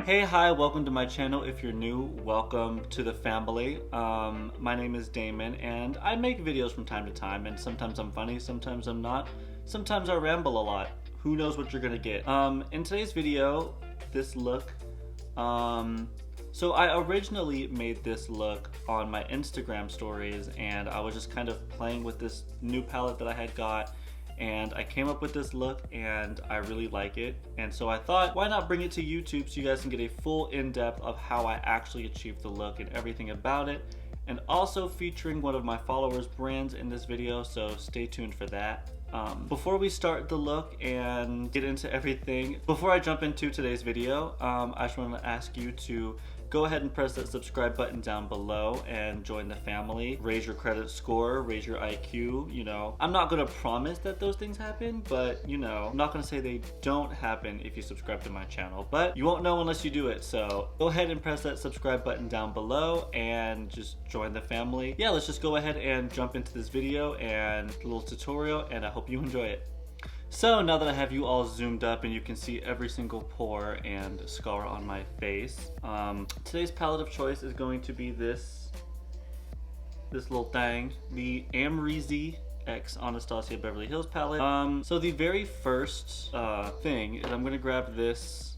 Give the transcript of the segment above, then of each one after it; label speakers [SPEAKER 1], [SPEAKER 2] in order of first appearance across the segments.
[SPEAKER 1] Hey, hi, welcome to my channel. If you're new, welcome to the family. My name is Damon and I make videos from time to time, and sometimes I'm funny, sometimes I'm not. Sometimes I ramble a lot. Who knows what you're gonna get. In today's video, this look, so I originally made this look on my Instagram stories, and I was just kind of playing with this new palette that I had got, and I came up with this look and I really like it. And so I thought, why not bring it to YouTube so you guys can get a full in-depth of how I actually achieved the look and everything about it, and also featuring one of my followers' brands in this video, so stay tuned for that. Before we start the look and get into everything, before I jump into today's video, I just want to ask you to go ahead and press that subscribe button down below and join the family. Raise your credit score, raise your IQ, you know. I'm not gonna promise that those things happen, but you know, I'm not gonna say they don't happen if you subscribe to my channel, but you won't know unless you do it. So go ahead and press that subscribe button down below and just join the family. Yeah, let's just go ahead and jump into this video and a little tutorial, and I hope you enjoy it. So now that I have you all zoomed up and you can see every single pore and scar on my face, today's palette of choice is going to be this little thing, the Amrezy x Anastasia Beverly Hills palette. So the very first thing is I'm gonna grab this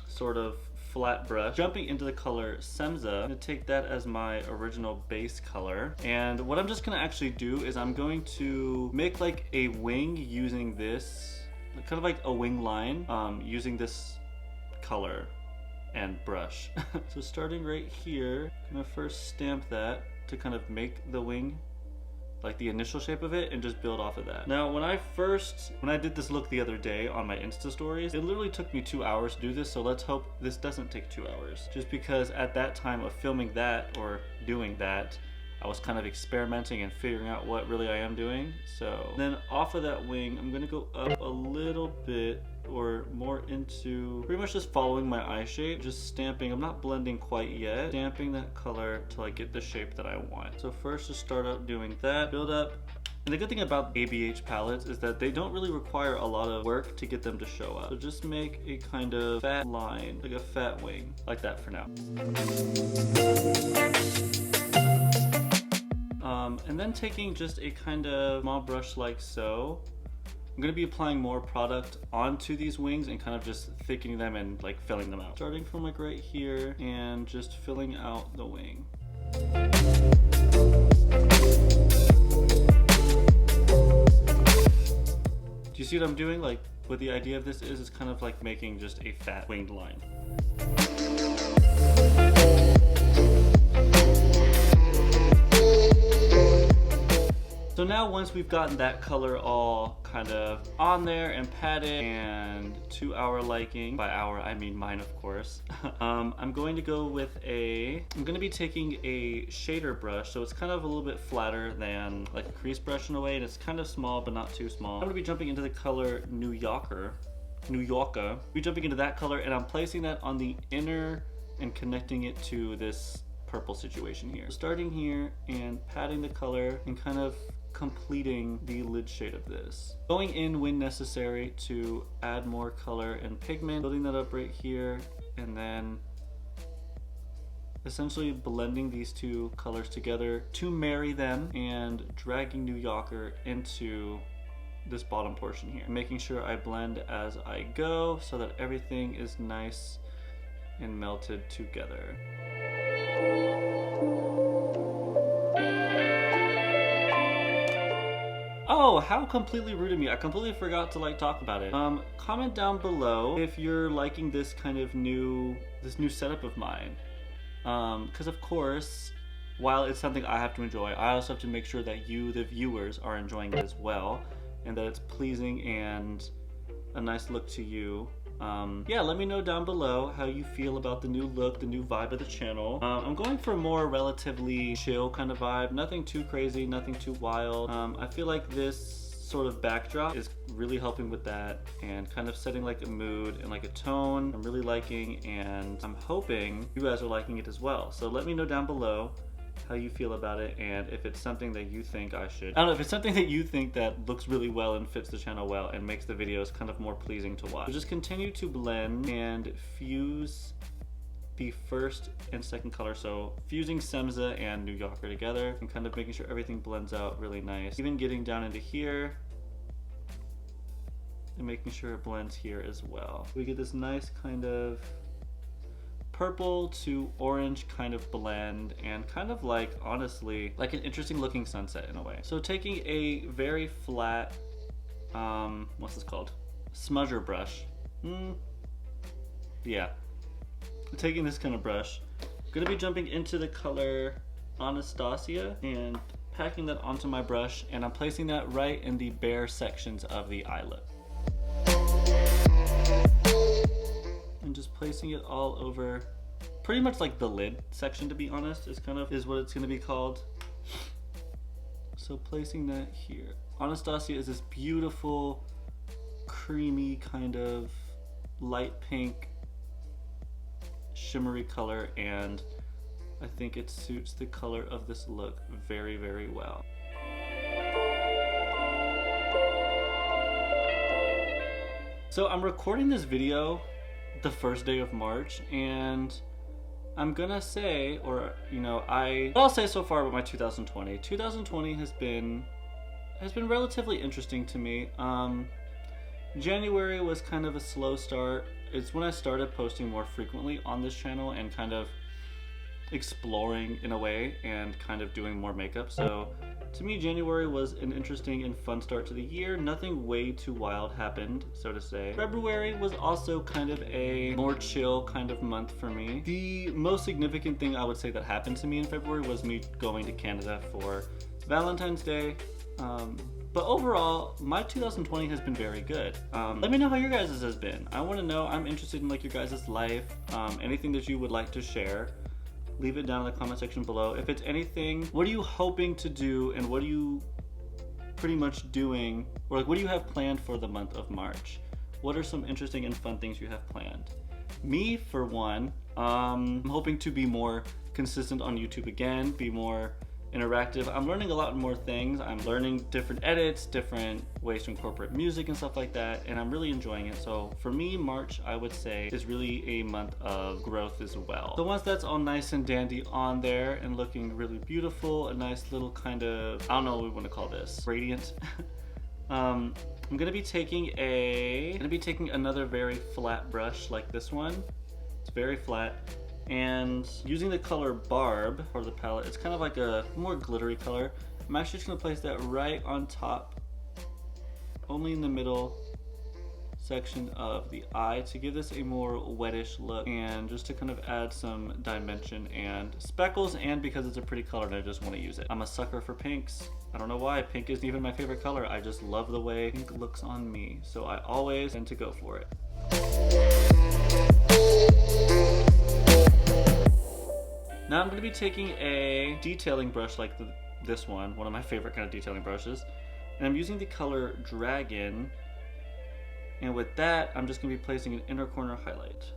[SPEAKER 1] sort of flat brush, jumping into the color Semza. I'm gonna take that as my original base color, and what I'm just gonna actually do is I'm going to make like a wing using this, kind of like a wing line, using this color and brush. So starting right here, I'm gonna first stamp that to kind of make the wing, like the initial shape of it, and just build off of that. Now when I did this look the other day on my Insta stories, it literally took me 2 hours to do this, so let's hope this doesn't take 2 hours. Just because at that time of filming that or doing that, I was kind of experimenting and figuring out what really I am doing. So then off of that wing, I'm gonna go up a little bit, or more into pretty much just following my eye shape, just stamping. I'm not blending quite yet, stamping that color till I get the shape that I want. So first just start out doing that, build up. And the good thing about ABH palettes is that they don't really require a lot of work to get them to show up. So just make a kind of fat line, like a fat wing, like that for now. And then taking just a kind of small brush like so, I'm going to be applying more product onto these wings and kind of just thickening them and like filling them out. Starting from like right here and just filling out the wing. Do you see what I'm doing? Like what the idea of this is kind of like making just a fat winged line. So now once we've gotten that color all kind of on there and patted and to our liking, by our I mean mine of course, I'm going to go with I'm going to be taking a shader brush, so it's kind of a little bit flatter than like a crease brush in a way, and it's kind of small but not too small. I'm going to be jumping into the color New Yorker. We're jumping into that color, and I'm placing that on the inner and connecting it to this purple situation here. Starting here and patting the color and kind of completing the lid shade of this. Going in when necessary to add more color and pigment, building that up right here, and then essentially blending these two colors together to marry them and dragging New Yorker into this bottom portion here. Making sure I blend as I go so that everything is nice and melted together. Oh, how completely rude of me. I completely forgot to like talk about it. Comment down below if you're liking this kind of new setup of mine. Because of course, while it's something I have to enjoy, I also have to make sure that you, the viewers, are enjoying it as well, and that it's pleasing and a nice look to you. Yeah, let me know down below how you feel about the new look, the new vibe of the channel. I'm going for a more relatively chill kind of vibe, nothing too crazy, nothing too wild. I feel like this sort of backdrop is really helping with that and kind of setting like a mood and like a tone I'm really liking, and I'm hoping you guys are liking it as well. So let me know down below how you feel about it, and if it's something that you think I don't know, if it's something that you think that looks really well and fits the channel well and makes the videos kind of more pleasing to watch. So just continue to blend and fuse the first and second color, so fusing Semza and New Yorker together and kind of making sure everything blends out really nice. Even getting down into here and making sure it blends here as well. We get this nice kind of purple to orange kind of blend, and kind of like, honestly, like an interesting looking sunset in a way. So taking a very flat, what's this called? Smudger brush. Yeah. Taking this kind of brush, I'm gonna be jumping into the color Anastasia and packing that onto my brush, and I'm placing that right in the bare sections of the eyelid. And just placing it all over, pretty much like the lid section, to be honest, is what it's gonna be called. So placing that here. Anastasia is this beautiful, creamy kind of light pink, shimmery color, and I think it suits the color of this look very, very well. So I'm recording this video the first day of March, and I'm gonna say, or you know, what I'll say so far about my 2020. 2020 has been relatively interesting to me. January was kind of a slow start. It's when I started posting more frequently on this channel and kind of exploring in a way and kind of doing more makeup. So to me, January was an interesting and fun start to the year. Nothing way too wild happened, so to say. February was also kind of a more chill kind of month for me. The most significant thing I would say that happened to me in February was me going to Canada for Valentine's Day. But overall, my 2020 has been very good. Let me know how your guys' has been. I want to know. I'm interested in like your guys' life, anything that you would like to share. Leave it down in the comment section below. If it's anything, what are you hoping to do, and what are you pretty much doing, or like what do you have planned for the month of March? What are some interesting and fun things you have planned? Me, for one, I'm hoping to be more consistent on YouTube again, be more interactive. I'm learning a lot more things. I'm learning different edits, different ways to incorporate music and stuff like that, and I'm really enjoying it. So for me, March, I would say, is really a month of growth as well. So once that's all nice and dandy on there and looking really beautiful, a nice little kind of, I don't know what we want to call this, radiant. I'm gonna be taking another very flat brush like this one. It's very flat. And using the color Barb for the palette, it's kind of like a more glittery color. I'm actually just gonna place that right on top, only in the middle section of the eye, to give this a more wettish look and just to kind of add some dimension and speckles, and because it's a pretty color and I just want to use it. I'm a sucker for pinks. I don't know why. Pink isn't even my favorite color. I just love the way pink looks on me, so I always tend to go for it. Now I'm going to be taking a detailing brush like this one of my favorite kind of detailing brushes, and I'm using the color Dragon, and with that I'm just going to be placing an inner corner highlight.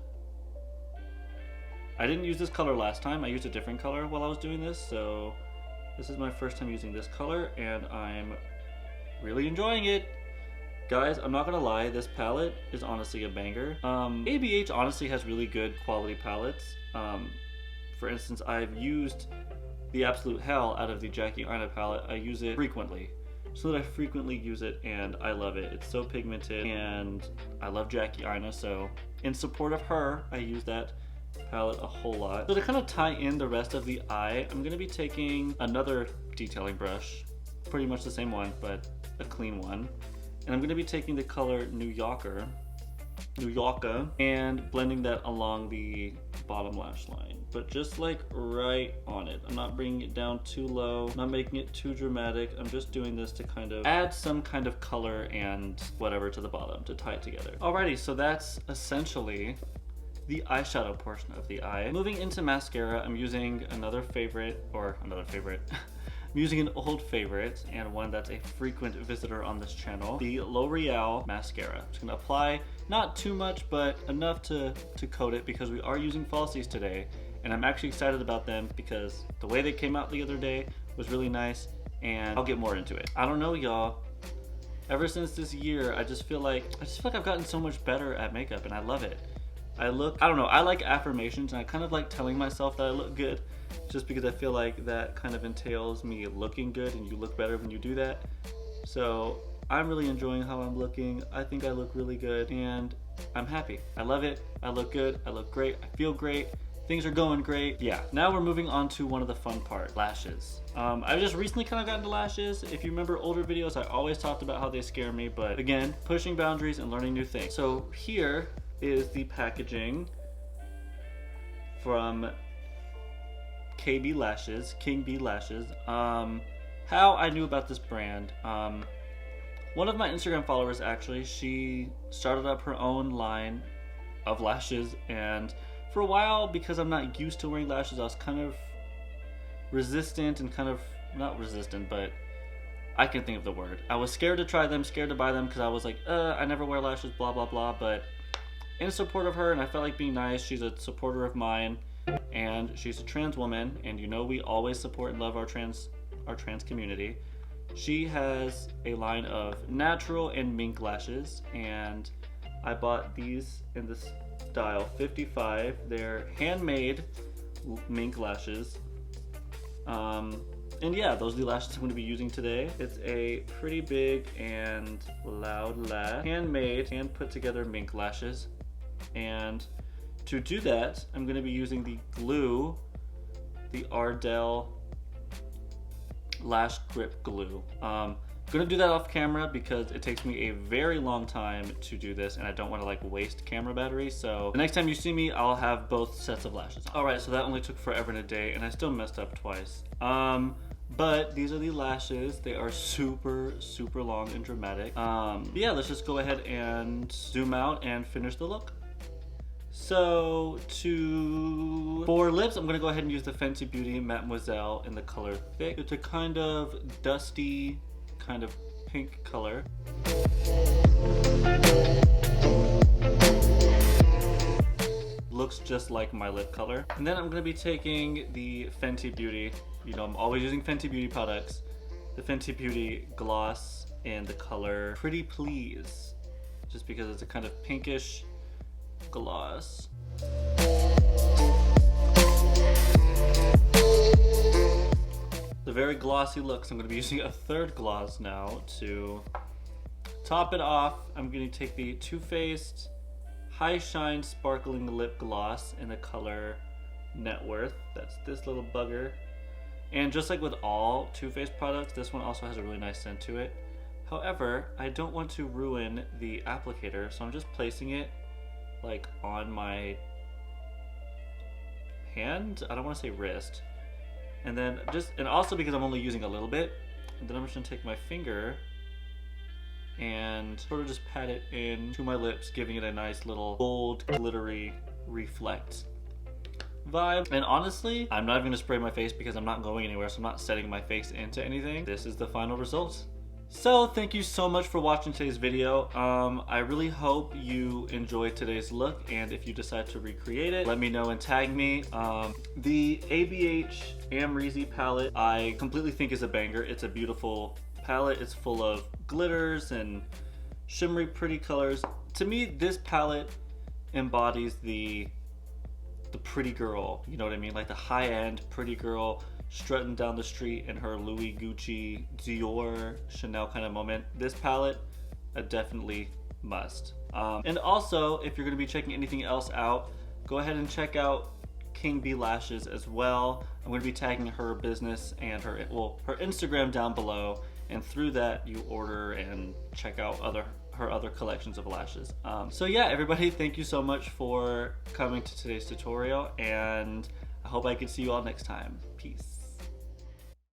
[SPEAKER 1] I didn't use this color last time. I used a different color while I was doing this, so this is my first time using this color and I'm really enjoying it. Guys, I'm not gonna lie, this palette is honestly a banger. ABH honestly has really good quality palettes. For instance, I've used the absolute hell out of the Jackie Aina palette. I use it frequently, so that I frequently use it, and I love it. It's so pigmented, and I love Jackie Aina, so in support of her, I use that palette a whole lot. So to kind of tie in the rest of the eye, I'm gonna be taking another detailing brush, pretty much the same one, but a clean one. And I'm gonna be taking the color New Yorker, and blending that along the bottom lash line, but just like right on it. I'm not bringing it down too low, not making it too dramatic. I'm just doing this to kind of add some kind of color and whatever to the bottom to tie it together. Alrighty, so that's essentially the eyeshadow portion of the eye. Moving into mascara, I'm using another favorite. I'm using an old favorite and one that's a frequent visitor on this channel, the L'Oreal mascara. I'm just gonna apply not too much, but enough to coat it, because we are using falsies today, and I'm actually excited about them because the way they came out the other day was really nice, and I'll get more into it. I don't know, y'all. Ever since this year, I just feel like I've gotten so much better at makeup, and I love it. I don't know, I like affirmations, and I kind of like telling myself that I look good, just because I feel like that kind of entails me looking good, and you look better when you do that. So I'm really enjoying how I'm looking. I think I look really good, and I'm happy. I love it. I look good. I look great. I feel great. Things are going great. Yeah, now we're moving on to one of the fun parts, lashes. I've just recently kind of gotten to lashes. If you remember older videos, I always talked about how they scare me, but again, pushing boundaries and learning new things. So here is the packaging from King Bee Lashes. How I knew about this brand. One of my Instagram followers, actually, she started up her own line of lashes, and for a while, because I'm not used to wearing lashes, I was kind of resistant and not resistant, but I can think of the word. I was scared to try them, scared to buy them, because I was like, I never wear lashes, blah, blah, blah, but in support of her, and I felt like being nice. She's a supporter of mine, and she's a trans woman, and you know we always support and love our trans community. She has a line of natural and mink lashes, and I bought these in this style 55. They're handmade mink lashes. And yeah, those are the lashes I'm going to be using today. It's a pretty big and loud lash. Handmade, hand put together mink lashes. And to do that, I'm going to be using the glue, the Ardell Lash Grip Glue. I'm gonna do that off camera because it takes me a very long time to do this, and I don't want to like waste camera battery. So the next time you see me, I'll have both sets of lashes on. All right, so that only took forever and a day, and I still messed up twice. But these are the lashes. They are super, super long and dramatic. Yeah, let's just go ahead and zoom out and finish the look. So for lips, I'm gonna go ahead and use the Fenty Beauty Mattemoiselle in the color Thick. It's a kind of dusty, kind of pink color. Looks just like my lip color. And then I'm gonna be taking the Fenty Beauty, you know I'm always using Fenty Beauty products, the Fenty Beauty Gloss in the color Pretty Please, just because it's a kind of pinkish gloss. The very glossy looks. I'm going to be using a third gloss now to top it off. I'm going to take the Too Faced High Shine Sparkling Lip Gloss in the color Net Worth. That's this little bugger. And just like with all Too Faced products, this one also has a really nice scent to it. However, I don't want to ruin the applicator, so I'm just placing it like on my hand. I don't want to say wrist. And then and also because I'm only using a little bit, and then I'm just gonna take my finger and sort of just pat it into my lips, giving it a nice little gold glittery reflect vibe. And honestly, I'm not even gonna spray my face because I'm not going anywhere, so I'm not setting my face into anything. This is the final result. So thank you so much for watching today's video. I really hope you enjoyed today's look, and if you decide to recreate it, let me know and tag me. The ABH Amrezy palette I completely think is a banger. It's a beautiful palette. It's full of glitters and shimmery pretty colors. To me, this palette embodies the pretty girl, you know what I mean? Like the high-end pretty girl strutting down the street in her Louis, Gucci, Dior, Chanel kind of moment. This palette, a definitely must. And also, if you're gonna be checking anything else out, go ahead and check out King Bee Lashes as well. I'm gonna be tagging her business and her Instagram down below, and through that you order and check out her other collections of lashes. So yeah, everybody, thank you so much for coming to today's tutorial, and I hope I can see you all next time. Peace.